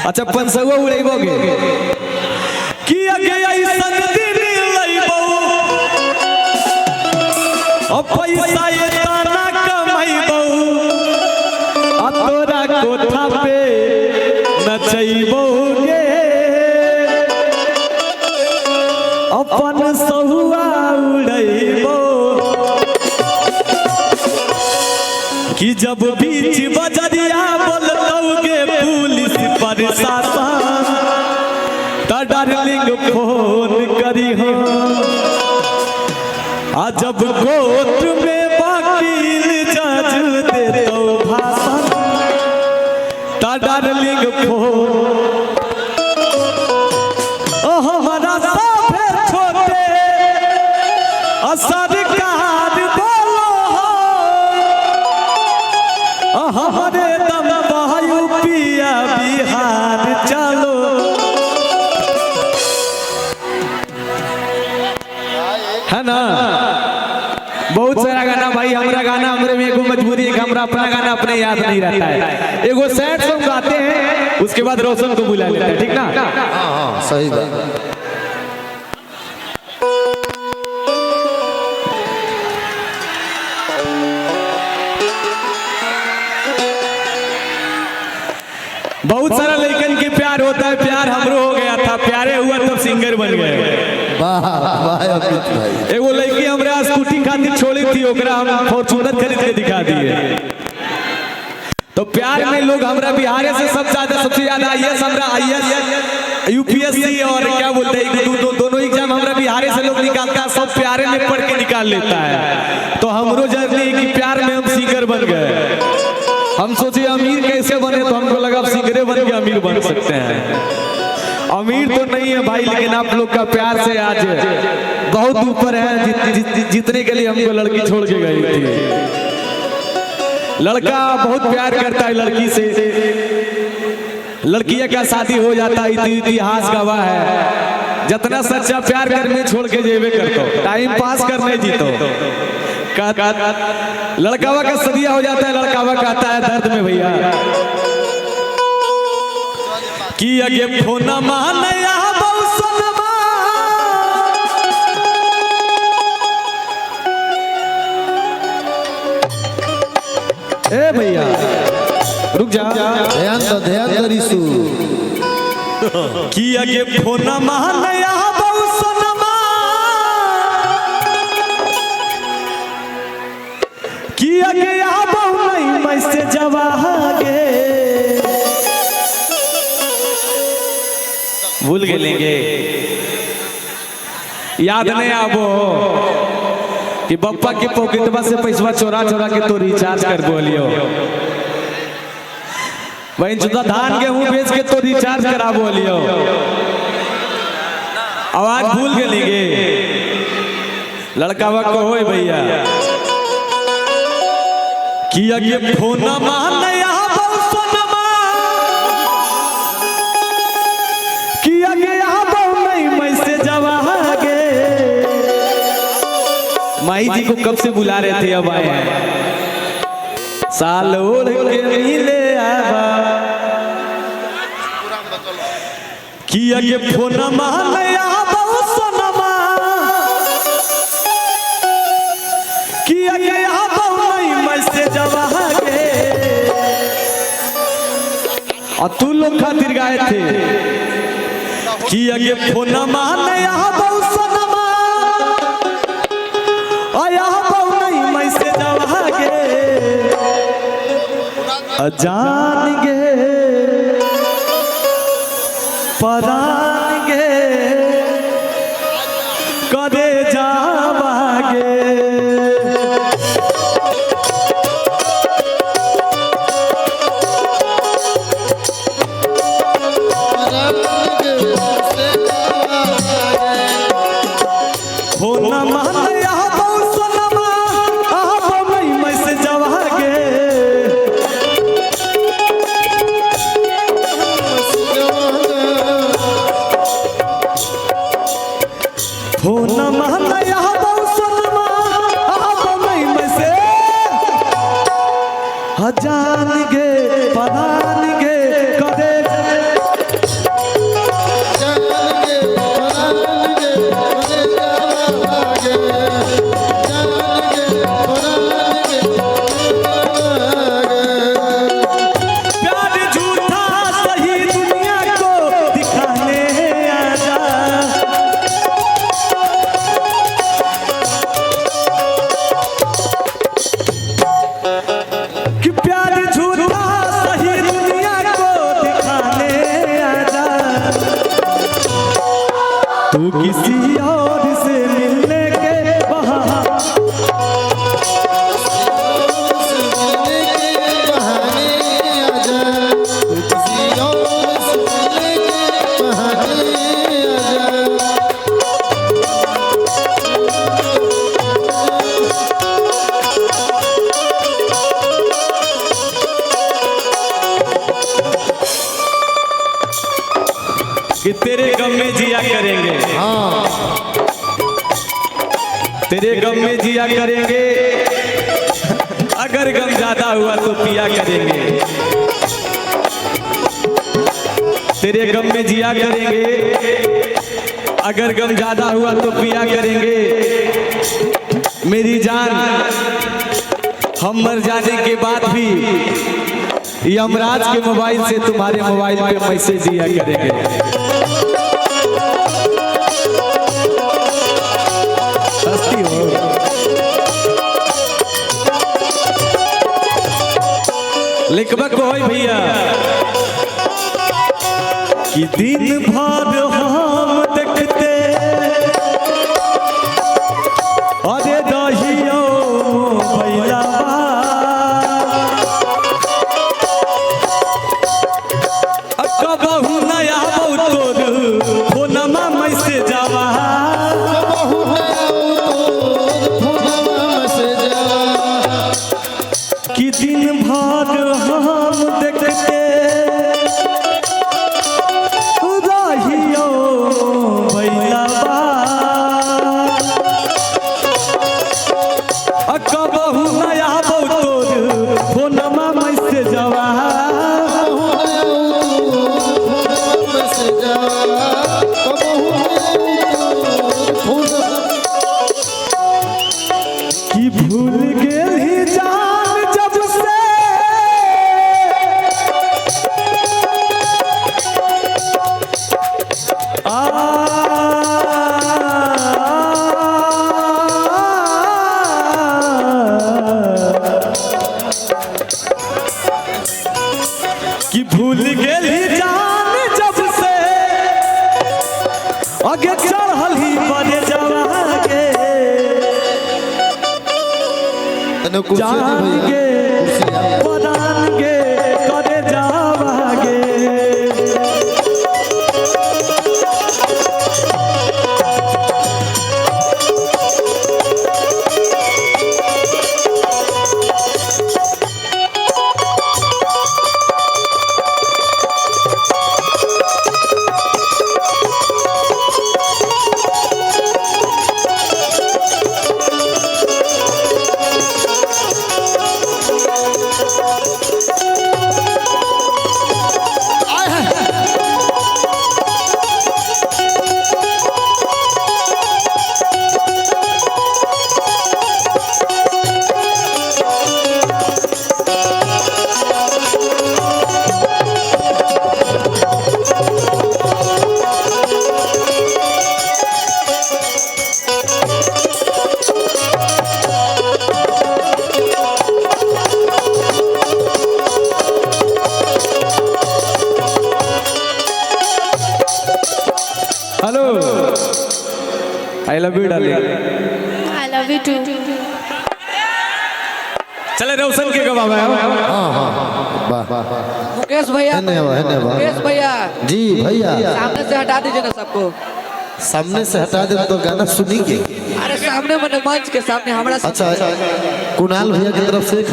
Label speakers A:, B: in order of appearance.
A: अच्छा पंसवा उड़ेबोगे कि अगे ऐसन दिन लइबो अब पैसा एतना कमाइबो आ तोरा कोठा पे नचैबोगे अपन सहुआ उड़ैबो कि जब बीच बजरिया बोलतोगे पुलिस प्रशासन त डार्लिंग फोन करी हो आ जब कोर्ट में वकील जज दे तो भाषण त डार्लिंग फोन हमारा साफे छोटे सरकार बोलो हमारे दम बहायु पिया बिहार चलो है ना। बहुत सारा गाना भाई हमारा गाना हमारे में एगो मजबूरी है हमारा अपना गाना अपने याद नहीं रहता है। एगो सैड सॉन्ग गाते हैं उसके बाद रोशन को बुला लेते हैं ठीक ना।
B: हाँ सही बात।
A: बहुत सारा लड़कन के प्यार होता है प्यार हमरो हो गया था प्यारे हुआ तब सिंगर बन गए। एगो लड़की हमरा स्कूटी खातिर छोड़ी थी ओकरा हम फॉर्च्यूनर खरीद के दिखा दिए। तो प्यार में लोग हमरा बिहार से सबसे ज्यादा आईएएस हमरा आईएएस यूपीएससी और क्या बोलते हैं दोनों एग्जाम हमरा बिहार से लोग निकालता है सब प्यारे में पढ़ के निकाल लेता है। तो हमरो जर्नी कि प्यार में हम सिंगर बन गए। हम सोचे अमीर कैसे बने तो हमको लगा सिंगरे बन के अमीर बन सकते हैं। अमीर तो नहीं है भाई लेकिन आप लोग का प्यार से आज बहुत ऊपर है जितने के लिए हमको लड़की छोड़ के गई थी। लड़का बहुत प्यार करता है लड़की से लड़कियां का शादी हो जाता है इतिहास गवाह है। जितना सच्चा प्यार करने छोड़ के जेबे करतो टाइम पास करने जीतो लड़कावा का सदिया हो जाता है लड़कावा का आता है दर्द में भैया कि अगे फोना मानया बौसनमा ए भैया रुक जा
B: ध्यान करीसु
A: कि अगे फोना मानया बौसनमा कि अगे आबो नहीं मैसेज आगे भूल गेलेंगे याद नहीं आबो कि बप्पा के पॉकेटवा से पैसा चोरा चोरा के तो रिचार्ज कर बोलियो वहीं जुदा धान गेहूं बेच के तो रिचार्ज करा बोलियो आवाज भूल गेलेंगे लड़कावा को होए भैया कि अगे फोना मानया बौसनमा कि अगे आबो नहीं मैसेज आगे माई जी को कब से बुला रहे थे अब आए साल ओढ़ के मिले आवा कि अगे फोना मानया बौसनमा कि अगे आबो नहीं मैसेज आगे और तू लोग खातिर गाए थे कि अगे फोना मानया बौसनमा आया बौ नहीं मैसेज आगे अजान गे परान गे करे जावागे फोना मानया बौसनमा आबो नहीं मैसेज आगे तू किसी और से मिलने के बहाने कि तेरे गम में जिया करेंगे, तेरे गम में जिया करेंगे, अगर गम ज्यादा हुआ तो पिया करेंगे। तेरे गम में जिया करेंगे, अगर गम ज्यादा हुआ तो पिया करेंगे। मेरी जान, हम मर जाने के बाद भी यमराज के मोबाइल से तुम्हारे मोबाइल पे मैसेज दिया करेंगे। सस्ती हो लिखबा को होई भैया कि दिन भर हम देखते अरे दहियो भैया कबहू नया तोर फोनमा मैसेज आवा कि दिन भर हम देखते रहियो भैया कबहू नया तोर फोनमा मैसेज आवा कि भूल गेल ही जान जब से कि भूल गेल ही जान जब से आगे चढ़ल ही बने जवागे जान के परान के करे जावागे। Hello, I love you darling.
C: I love you too.
A: चले रोशन के गवाह है।
D: मुकेश भैया, मुकेश भैया
B: जी भैया,
D: सामने से हटा दीजिए ना सबको।
B: सामने से हटा दे तो गाना सुनी के।
D: अरे सामने मैंने मंच के सामने हमारा।
B: अच्छा, कुणाल भैया की तरफ से